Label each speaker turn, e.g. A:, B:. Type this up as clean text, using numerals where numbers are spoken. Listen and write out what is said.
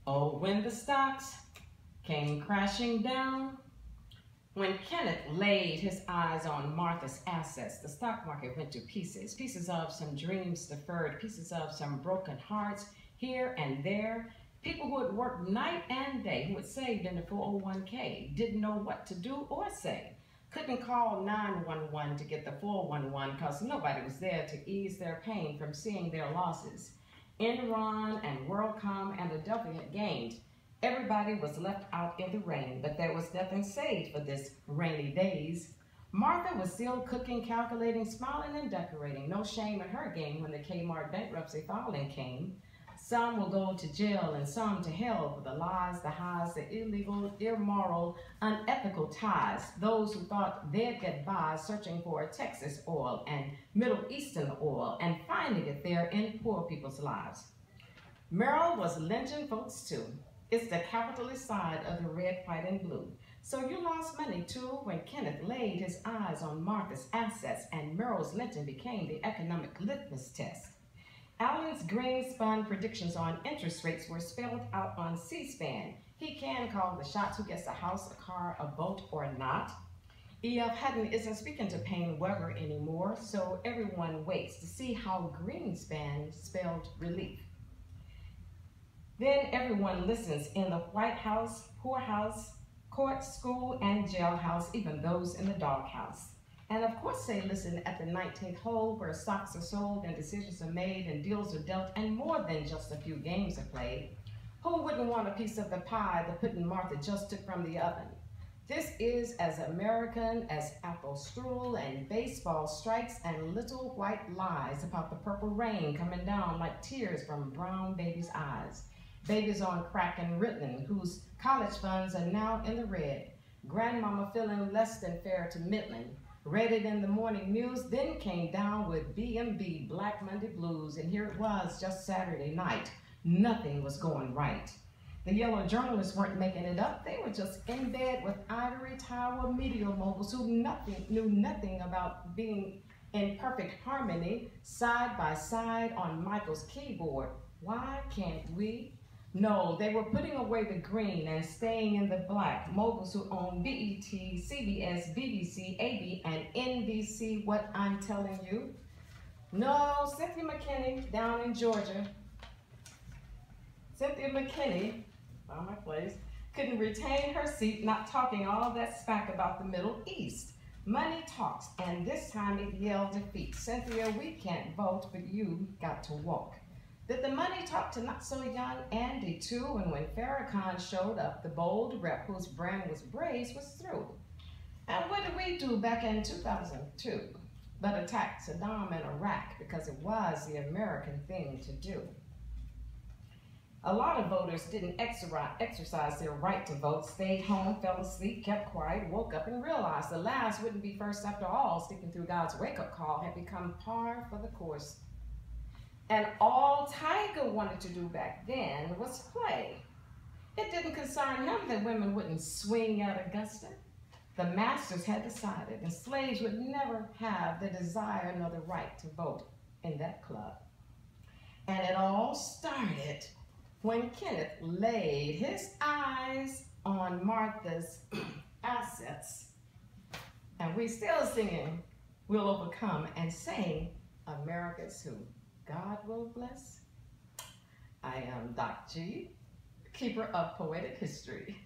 A: Oh, when the stocks came crashing down, when Kenneth laid his eyes on Martha's assets, the stock market went to pieces. Pieces of some dreams deferred, pieces of some broken hearts here and there. People who had worked night and day, who had saved in the 401k, didn't know what to do or say. Couldn't call 911 to get the 411 because nobody was there to ease their pain from seeing their losses. Enron and WorldCom and Adelphi had gained. Everybody was left out in the rain, but there was nothing saved for this rainy days. Martha was still cooking, calculating, smiling, and decorating. No shame in her game when the Kmart bankruptcy filing came. Some will go to jail and some to hell for the lies, the highs, the illegal, immoral, unethical ties. Those who thought they'd get by searching for Texas oil and Middle Eastern oil and finding it there in poor people's lives. Merrill was lynching folks too. It's the capitalist side of the red, white, and blue. So you lost money too when Kenneth laid his eyes on Martha's assets and Merrill's lynching became the economic litmus test. Allen's green-spun predictions on interest rates were spelled out on C-SPAN. He can call the shots who gets a house, a car, a boat, or not. E.F. Hutton isn't speaking to Payne Weber anymore, so everyone waits to see how Greenspan spelled relief. Then everyone listens in the White House, poorhouse, court, school, and jailhouse, even those in the doghouse. And of course they listen at the 19th hole where stocks are sold and decisions are made and deals are dealt and more than just a few games are played. Who wouldn't want a piece of the pie that Puddin' Martha just took from the oven? This is as American as apple strudel and baseball strikes and little white lies about the purple rain coming down like tears from brown babies' eyes. Babies on crack and Ritalin whose college funds are now in the red. Grandmama feeling less than fair to Midland. Read it in the morning news, then came down with B&B, Black Monday Blues, and here it was just Saturday night. Nothing was going right. The yellow journalists weren't making it up. They were just in bed with ivory tower media moguls who knew nothing about being in perfect harmony, side by side on Michael's keyboard. Why can't we? No, they were putting away the green and staying in the black. Moguls who own BET, CBS, BBC, AB, and NBC, what I'm telling you. No, Cynthia McKinney down in Georgia. Cynthia McKinney, found my place, couldn't retain her seat, not talking all that smack about the Middle East. Money talks, and this time it yelled defeat. Cynthia, we can't vote, but you got to walk. Did the money talk to not-so-young Andy, too? And when Farrakhan showed up, the bold rep whose brand was Braves was through. And what did we do back in 2002? But attack Saddam in Iraq because it was the American thing to do. A lot of voters didn't exercise their right to vote, stayed home, fell asleep, kept quiet, woke up and realized the last wouldn't be first after all. Sleeping through God's wake-up call had become par for the course. And all Tiger wanted to do back then was play. It didn't concern him that women wouldn't swing at Augusta. The masters had decided, and slaves would never have the desire nor the right to vote in that club. And it all started when Kenneth laid his eyes on Martha's assets. And we still singing, We'll Overcome, and saying, America's who God will bless. I am Doc G, keeper of poetic history.